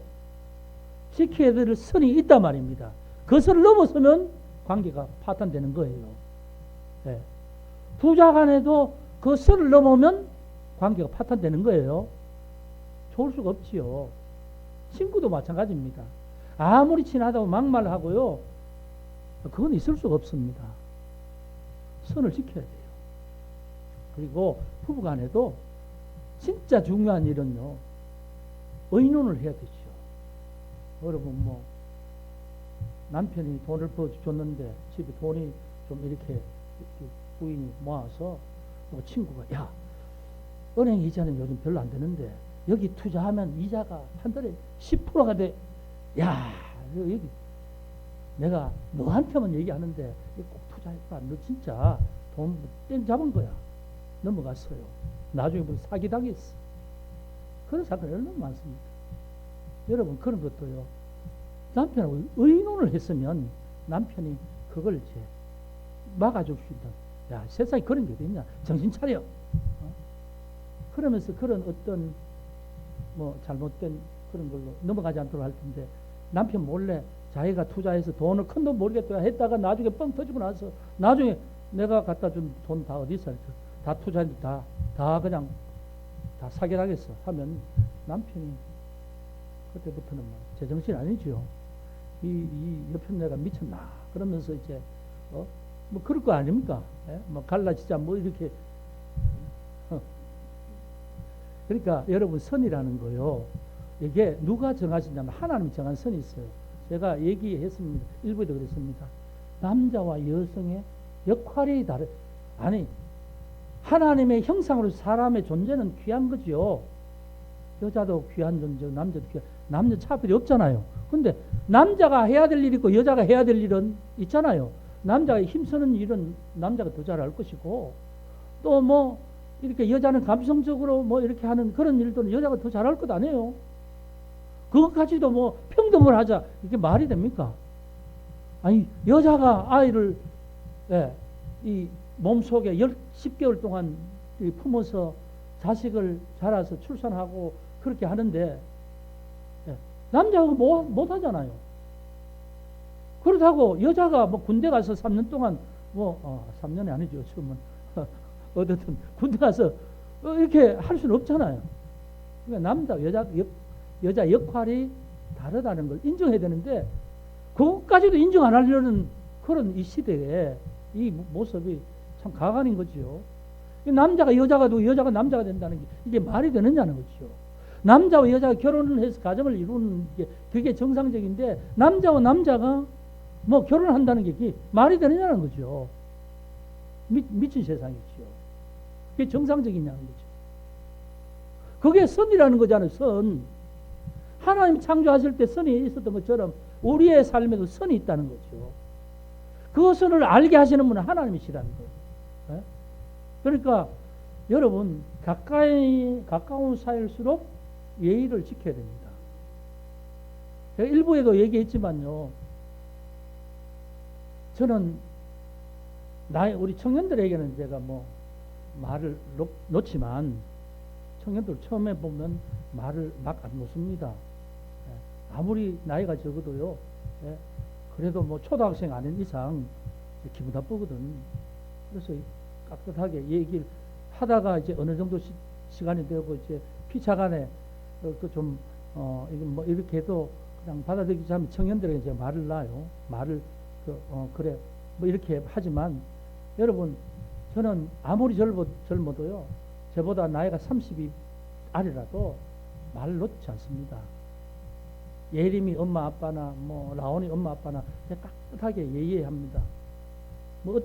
지켜야 될 선이 있단 말입니다. 그 선을 넘어서면 관계가 파탄되는 거예요. 네. 부자 간에도 그 선을 넘으면 관계가 파탄되는 거예요. 좋을 수가 없지요. 친구도 마찬가지입니다. 아무리 친하다고 막말하고요, 그건 있을 수가 없습니다. 선을 지켜야 돼요. 그리고 부부 간에도 진짜 중요한 일은요, 의논을 해야 되죠. 여러분, 남편이 돈을 줬는데 집에 돈이 좀 이렇게 부인이 모아서 친구가, 야, 은행 이자는 요즘 별로 안 되는데 여기 투자하면 이자가 한 달에 10%가 돼. 야, 여기 내가 너한테만 얘기하는데 꼭 투자해봐. 너 진짜 돈 땡 잡은 거야. 넘어갔어요. 나중에 무슨 사기당했어. 그런 사건이 얼마나 많습니까? 여러분, 그런 것도요, 남편하고 의논을 했으면 남편이 그걸 이제 막아줄 수 있다. 야, 세상에 그런 게 어딨냐. 정신 차려. 그러면서 그런 어떤 잘못된 그런 걸로 넘어가지 않도록 할 텐데, 남편 몰래 자기가 투자해서 돈을 큰 돈 모르겠다 했다가 나중에 뻥 터지고 나서 나중에 내가 갖다 준 돈 다 어디 있어? 다 투자했는데 다 그냥 다 사결하겠어 하면 남편이 그때부터는 제정신 아니죠. 이 옆에 내가 미쳤나 그러면서 이제 그럴 거 아닙니까? 예? 갈라지자 이렇게 그러니까 여러분, 선이라는 거요, 이게 누가 정하시냐면 하나님이 정한 선이 있어요. 제가 얘기했습니다. 일부에도 그랬습니다. 남자와 여성의 역할이 아니, 하나님의 형상으로 사람의 존재는 귀한 거지요. 여자도 귀한 존재, 남자도 귀한, 남녀 차별이 없잖아요. 근데 남자가 해야 될 일이 있고 여자가 해야 될 일은 있잖아요. 남자가 힘쓰는 일은 남자가 더 잘할 것이고, 또 이렇게 여자는 감성적으로 이렇게 하는 그런 일들은 여자가 더 잘할 것 아니에요. 그것까지도 평등을 하자, 이게 말이 됩니까? 아니, 여자가 아이를, 이 몸속에 10개월 동안 품어서 자식을 자라서 출산하고 그렇게 하는데, 남자가 못 하잖아요. 그렇다고 여자가 군대 가서 3년 동안 3년이 아니죠, 지금은. 어쨌든 군대 가서 이렇게 할 수는 없잖아요. 그러니까 남자 여자 역할이 다르다는 걸 인정해야 되는데, 그것까지도 인정 안 하려는 그런 이 시대에 이 모습이 참 가관인 거지요. 남자가 여자가 되고 여자가 남자가 된다는 게 이게 말이 되느냐는 거죠. 남자와 여자가 결혼을 해서 가정을 이루는 게 그게 정상적인데 남자와 남자가 뭐 결혼한다는 게 그게 말이 되느냐는 거죠. 미친 세상이죠. 그게 정상적이냐는 거죠. 그게 선이라는 거잖아요. 선. 하나님 창조하실 때 선이 있었던 것처럼 우리의 삶에도 선이 있다는 거죠. 그 선을 알게 하시는 분은 하나님이시라는 거예요. 그러니까 여러분 가까운 사이일수록 예의를 지켜야 됩니다. 제가 일부에도 얘기했지만요. 저는 우리 청년들에게는 제가 뭐 말을 놓지만 청년들 처음에 보면 말을 막 안 놓습니다. 아무리 나이가 적어도요. 그래도 뭐 초등학생 아닌 이상 기분 나쁘거든. 그래서 깍듯하게 얘기를 하다가 이제 어느 정도 시간이 되고 이제 피차간에 좀 이건 뭐 이렇게 해도 그냥 받아들이지 않으면 청년들에게 이제 말을 놔요. 말을 그래 뭐 이렇게 하지만 여러분 저는 아무리 젊어도요. 저보다 나이가 30이 아래라도 말을 놓지 않습니다. 예림이 엄마 아빠나 뭐 라온이 엄마 아빠나 깍듯하게 예의합니다. 뭐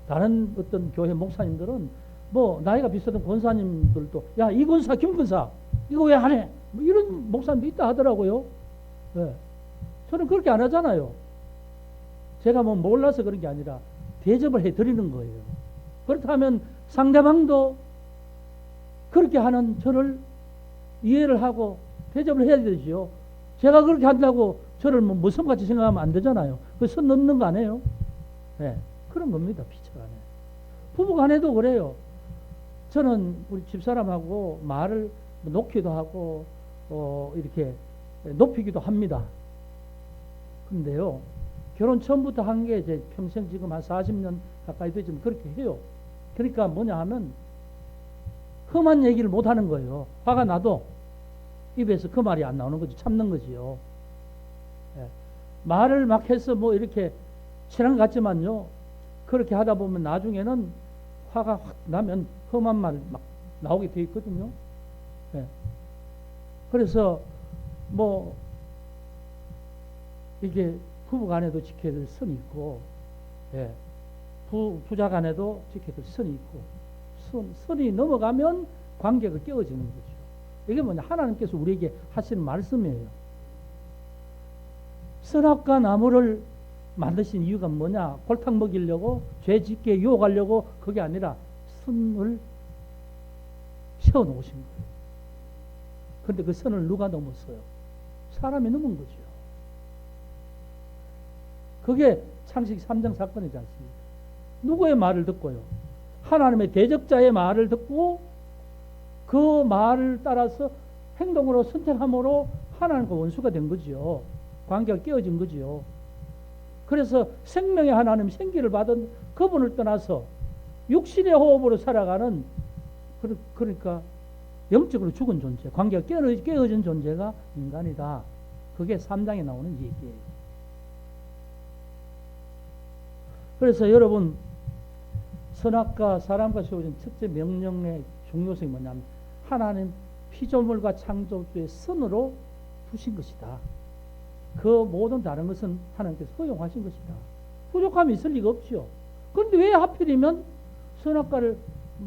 다른 교회 목사님들은 뭐 나이가 비슷한 권사님들도 야 이 권사 김 권사 이거 왜 안 해? 뭐 이런 목사님도 있다 하더라고요. 네. 저는 그렇게 안 하잖아요. 제가 뭐 몰라서 그런 게 아니라 대접을 해 드리는 거예요. 그렇다면 상대방도 그렇게 하는 저를 이해를 하고 대접을 해야 되죠. 제가 그렇게 한다고 저를 뭐 무성같이 생각하면 안 되잖아요. 그 선 넘는 거 아니에요? 네. 그런 겁니다. 피처간에. 부부간에도 그래요. 저는 우리 집사람하고 말을 놓기도 하고 이렇게 높이기도 합니다. 근데요. 결혼 처음부터 한 게 제 평생 지금 한 40년 가까이 되지만 그렇게 해요. 그러니까 뭐냐 하면 험한 얘기를 못 하는 거예요. 화가 나도 입에서 그 말이 안 나오는 거지. 참는 거지요. 예. 말을 막 해서 뭐 이렇게 친한 것 같지만요. 그렇게 하다 보면 나중에는 화가 확 나면 험한 말 막 나오게 돼 있거든요. 예. 그래서 뭐 이게 부부 간에도 지켜야 될 선이 있고, 예. 부자 간에도 지켜야 될 선이 있고, 선이 넘어가면 관계가 깨어지는 거죠. 이게 뭐냐? 하나님께서 우리에게 하시는 말씀이에요. 선악과 나무를 만드신 이유가 뭐냐? 골탕 먹이려고, 죄 짓게 유혹하려고 그게 아니라 선을 세워놓으신 거예요. 그런데 그 선을 누가 넘었어요? 사람이 넘은 거죠. 그게 창세기 3장 사건이지 않습니까? 누구의 말을 듣고요? 하나님의 대적자의 말을 듣고 그 말을 따라서 행동으로 선택함으로 하나님과 원수가 된 거지요. 관계가 깨어진 거지요. 그래서 생명의 하나님 생기를 받은 그분을 떠나서 육신의 호흡으로 살아가는 그러니까 영적으로 죽은 존재, 관계가 깨어진 존재가 인간이다. 그게 3장에 나오는 얘기예요. 그래서 여러분 선악과 사람과 세워진 첫째 명령의 중요성이 뭐냐면 하나님 피조물과 창조주의 선으로 두신 것이다. 그 모든 다른 것은 하나님께서 허용하신 것이다. 부족함이 있을 리가 없죠. 그런데 왜 하필이면 선악과를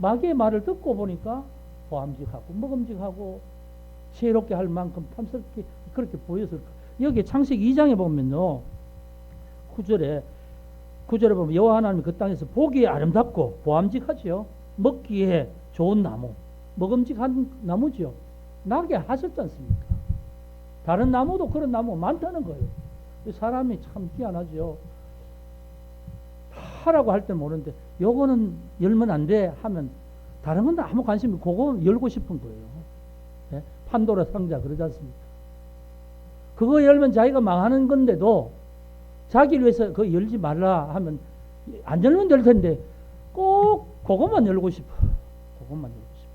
마귀의 말을 듣고 보니까 보암직하고 먹음직하고 지혜롭게 할 만큼 탐스럽게 그렇게 보였을까? 여기 창세기 2장에 보면요. 9절에 보면 여호와 하나님이 그 땅에서 보기에 아름답고 보암직하지요. 먹기에 좋은 나무, 먹음직한 나무지요. 나게 하셨지 않습니까? 다른 나무도 그런 나무가 많다는 거예요. 사람이 참 희한하죠. 하라고 할 때 모르는데 요거는 열면 안 돼 하면 다른 건 아무 관심이 그거 열고 싶은 거예요. 네? 판도라 상자 그러지 않습니까? 그거 열면 자기가 망하는 건데도 자기를 위해서 그거 열지 말라 하면 안 열면 될 텐데 꼭 그것만 열고 싶어. 그것만 열고 싶어.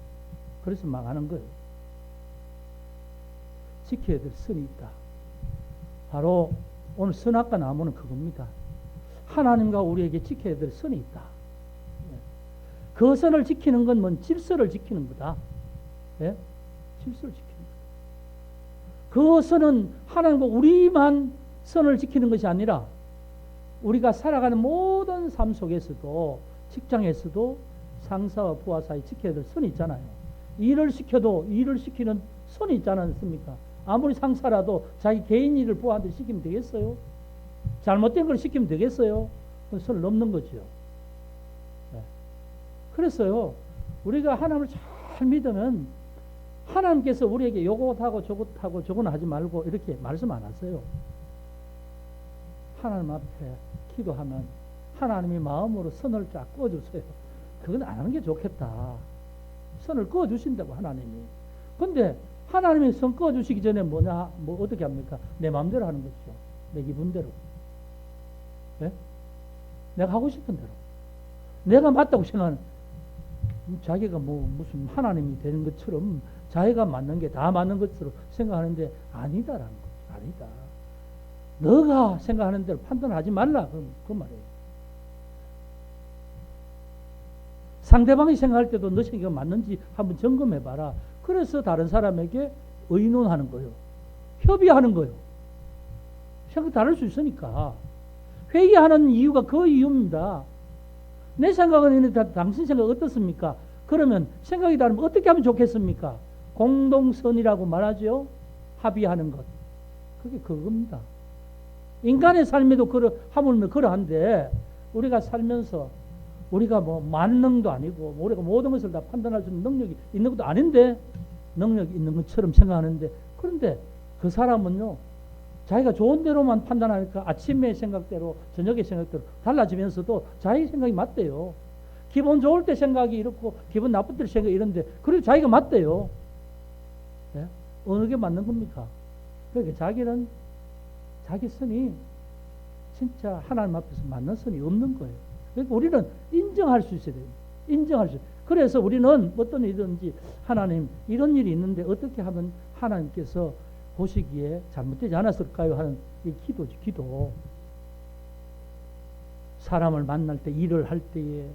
그래서 망하는 거예요. 지켜야 될 선이 있다. 바로 오늘 선악과 나무는 그겁니다. 하나님과 우리에게 지켜야 될 선이 있다. 그 선을 지키는 건 뭔 질서를 지키는 거다. 예? 질서를 지키는 거다. 그 선은 하나님과 우리만 선을 지키는 것이 아니라 우리가 살아가는 모든 삶 속에서도 직장에서도 상사와 부하 사이 지켜야 될 선이 있잖아요. 일을 시켜도 일을 시키는 선이 있지 않습니까? 아무리 상사라도 자기 개인 일을 부하한테 시키면 되겠어요? 잘못된 걸 시키면 되겠어요? 그 선을 넘는 거죠. 네. 그래서요, 우리가 하나님을 잘 믿으면 하나님께서 우리에게 요것하고 저것하고 저거는 하지 말고 이렇게 말씀 안 하세요. 하나님 앞에 기도하면 하나님이 마음으로 선을 쫙 꺼주세요. 그건 안 하는 게 좋겠다. 선을 꺼주신다고 하나님이. 근데 하나님이 선 꺼주시기 전에 뭐냐, 뭐 어떻게 합니까? 내 마음대로 하는 거죠. 내 기분대로. 네? 내가 하고 싶은 대로. 내가 맞다고 생각하는, 자기가 뭐 무슨 하나님이 되는 것처럼 자기가 맞는 게 다 맞는 것으로 생각하는데 아니다라는 거죠. 아니다. 너가 생각하는 대로 판단하지 말라. 그 말이에요. 상대방이 생각할 때도 너 생각이 맞는지 한번 점검해봐라. 그래서 다른 사람에게 의논하는 거예요. 협의하는 거예요. 생각 다를 수 있으니까. 회의하는 이유가 그 이유입니다. 내 생각은 있는데 당신 생각 어떻습니까? 그러면 생각이 다르면 어떻게 하면 좋겠습니까? 공동선이라고 말하죠. 합의하는 것. 그게 그겁니다. 인간의 삶에도 하물며 그러한데 우리가 살면서 우리가 뭐 만능도 아니고 우리가 모든 것을 다 판단할 수 있는 능력이 있는 것도 아닌데 능력이 있는 것처럼 생각하는데 그런데 그 사람은요 자기가 좋은 대로만 판단하니까 아침의 생각대로 저녁의 생각대로 달라지면서도 자기 생각이 맞대요. 기분 좋을 때 생각이 이렇고 기분 나쁠 때 생각이 이런데 그래도 자기가 맞대요. 네? 어느 게 맞는 겁니까? 그러니까 자기는 자기 선이 진짜 하나님 앞에서 맞는 선이 없는 거예요. 그러니까 우리는 인정할 수 있어야 돼요. 인정할 수. 그래서 우리는 어떤 일이든지 하나님 이런 일이 있는데 어떻게 하면 하나님께서 보시기에 잘못되지 않았을까요? 하는 이 기도죠. 기도. 사람을 만날 때 일을 할 때에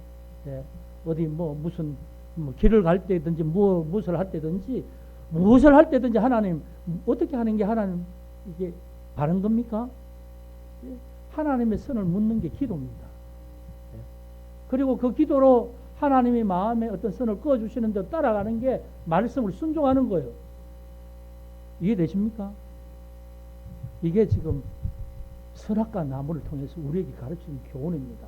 어디 뭐 무슨 길을 갈 때든지 무엇을 할 때든지 무엇을 할 때든지 하나님 어떻게 하는 게 하나님 이게 바른 겁니까? 하나님의 선을 묻는 게 기도입니다. 그리고 그 기도로 하나님이 마음에 어떤 선을 그어주시는 대로 따라가는 게 말씀을 순종하는 거예요. 이해되십니까? 이게 지금 선악과 나무를 통해서 우리에게 가르치는 교훈입니다.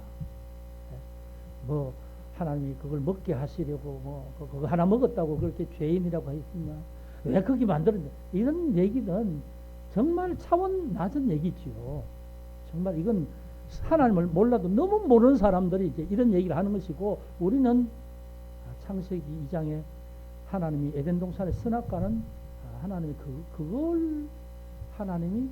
뭐 하나님이 그걸 먹게 하시려고 뭐 그거 하나 먹었다고 그렇게 죄인이라고 했으냐? 왜 그렇게 만들었냐? 이런 얘기는 정말 차원 낮은 얘기지요. 정말 이건 하나님을 몰라도 너무 모르는 사람들이 이제 이런 얘기를 하는 것이고 우리는 창세기 2장에 하나님이 에덴 동산의 선악과는 하나님이 그걸 하나님이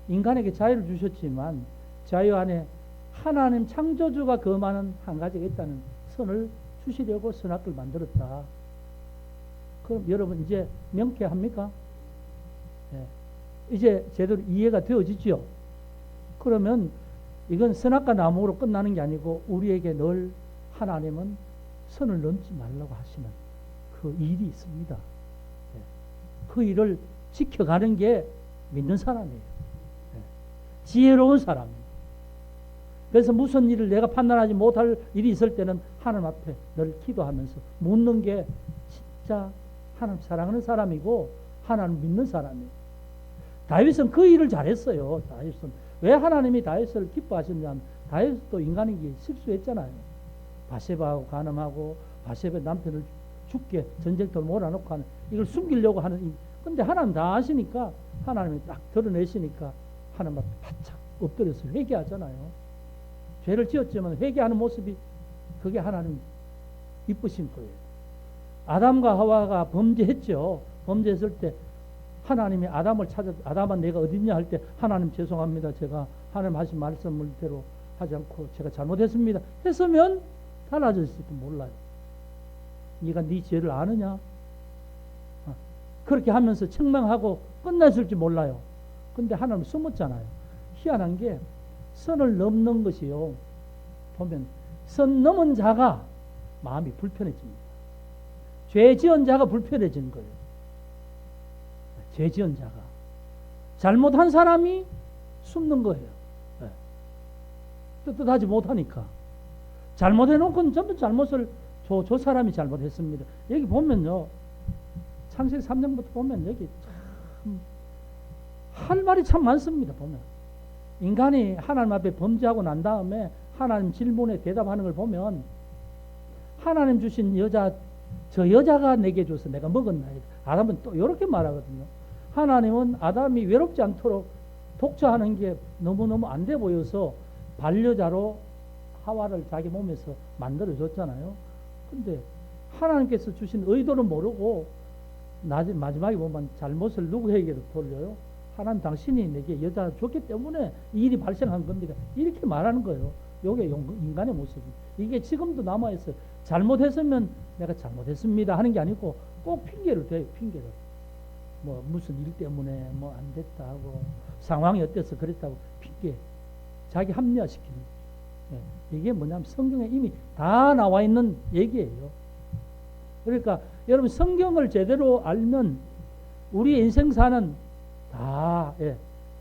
인간에게 자유를 주셨지만 자유 안에 하나님 창조주가 거만한 한 가지가 있다는 선을 주시려고 선악과를 만들었다. 그럼 여러분 이제 명쾌합니까? 네. 이제 제대로 이해가 되어지죠. 그러면 이건 선악과 나무로 끝나는 게 아니고 우리에게 늘 하나님은 선을 넘지 말라고 하시는 그 일이 있습니다. 네. 그 일을 지켜가는 게 믿는 사람이에요. 네. 지혜로운 사람이에요. 그래서 무슨 일을 내가 판단하지 못할 일이 있을 때는 하나님 앞에 늘 기도하면서 묻는 게 진짜 하나님 사랑하는 사람이고 하나님 믿는 사람이에요. 다윗은 그 일을 잘했어요. 다윗은 왜 하나님이 다윗을 기뻐하셨냐면 다윗도 인간에게 실수했잖아요. 바세바하고 간음하고 바세바 남편을 죽게 전쟁터로 몰아넣고 하는 이걸 숨기려고 하는 근데 하나님 다 아시니까 하나님이 딱 드러내시니까 하나님 앞에 바짝 엎드려서 회개하잖아요. 죄를 지었지만 회개하는 모습이 그게 하나님 이쁘신 거예요. 아담과 하와가 범죄했죠. 범죄했을 때 하나님이 아담을 찾아 아담아 내가 어딨냐 할 때 하나님 죄송합니다. 제가 하나님 하신 말씀대로 하지 않고 제가 잘못했습니다. 했으면 달라졌을지도 몰라요. 네가 네 죄를 아느냐? 그렇게 하면서 책망하고 끝났을지 몰라요. 근데 하나님 숨었잖아요. 희한한 게 선을 넘는 것이요. 보면 선 넘은 자가 마음이 불편해집니다. 죄 지은 자가 불편해지는 거예요. 죄 지은 자가. 잘못한 사람이 숨는 거예요. 네. 떳떳하지 못하니까. 잘못해놓고는 전부 잘못을 저 사람이 잘못했습니다. 여기 보면요. 창세기 3장부터 보면 여기 참 할 말이 참 많습니다. 보면. 인간이 하나님 앞에 범죄하고 난 다음에 하나님 질문에 대답하는 걸 보면 하나님 주신 여자, 저 여자가 내게 줘서 내가 먹었나이다. 아담은 또 이렇게 말하거든요. 하나님은 아담이 외롭지 않도록 독처하는 게 너무너무 안 돼 보여서 반려자로 하와를 자기 몸에서 만들어줬잖아요. 근데 하나님께서 주신 의도는 모르고 마지막에 보면 잘못을 누구에게로 돌려요? 하나님 당신이 내게 여자 줬기 때문에 이 일이 발생한 겁니다. 이렇게 말하는 거예요. 이게 인간의 모습입니다. 이게 지금도 남아있어요. 잘못했으면 내가 잘못했습니다 하는 게 아니고 꼭 핑계를 대요. 핑계를. 뭐 무슨 일 때문에 뭐 안 됐다 하고 상황이 어때서 그랬다고 핑계. 자기 합리화시키는 거예요. 이게 뭐냐면 성경에 이미 다 나와 있는 얘기예요. 그러니까 여러분 성경을 제대로 알면 우리 인생사는 다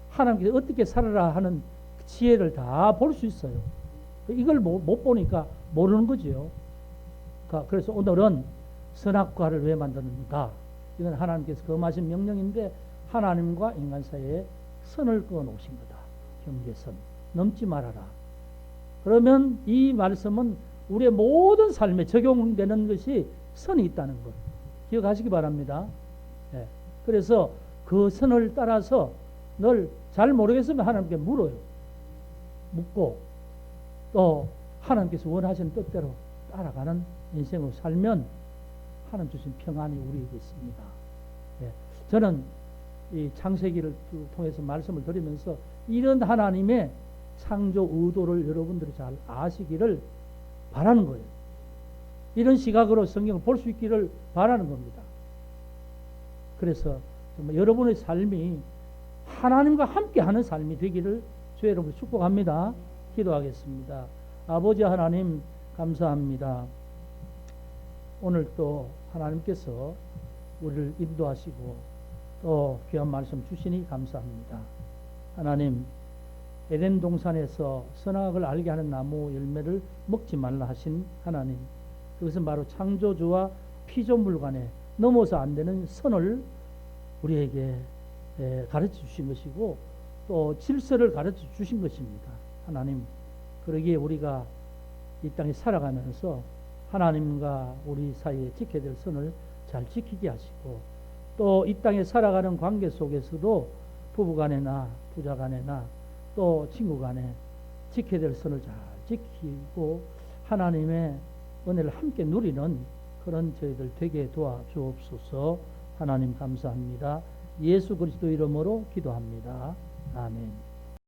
하나님께서 어떻게 살아라 하는 지혜를 다 볼 수 있어요. 이걸 못 보니까 모르는 거죠. 그래서 오늘은 선악과를 왜 만드는가? 이건 하나님께서 거하신 명령인데 하나님과 인간 사이에 선을 그어 놓으신 거다. 경계선. 넘지 말아라. 그러면 이 말씀은 우리의 모든 삶에 적용되는 것이 선이 있다는 것. 기억하시기 바랍니다. 그래서 그 선을 따라서 늘 잘 모르겠으면 하나님께 물어요. 묻고 또 하나님께서 원하시는 뜻대로 따라가는 인생으로 살면 하나님 주신 평안이 우리에게 있습니다. 저는 이 창세기를 통해서 말씀을 드리면서 이런 하나님의 창조 의도를 여러분들이 잘 아시기를 바라는 거예요. 이런 시각으로 성경을 볼 수 있기를 바라는 겁니다. 그래서 정말 여러분의 삶이 하나님과 함께하는 삶이 되기를 주의 이름으로 축복합니다. 기도하겠습니다. 아버지 하나님 감사합니다. 오늘 또 하나님께서 우리를 인도하시고 또 귀한 말씀 주시니 감사합니다. 하나님 에덴 동산에서 선악을 알게 하는 나무 열매를 먹지 말라 하신 하나님, 그것은 바로 창조주와 피조물 간에 넘어서 안 되는 선을 우리에게 가르쳐 주신 것이고 또 질서를 가르쳐 주신 것입니다. 하나님, 그러기에 우리가 이 땅에 살아가면서 하나님과 우리 사이에 지켜야 될 선을 잘 지키게 하시고 또 이 땅에 살아가는 관계 속에서도 부부간에나 부자간에나 또 친구간에 지켜야 될 선을 잘 지키고 하나님의 은혜를 함께 누리는 그런 저희들 되게 도와주옵소서. 하나님 감사합니다. 예수 그리스도 이름으로 기도합니다. 아멘.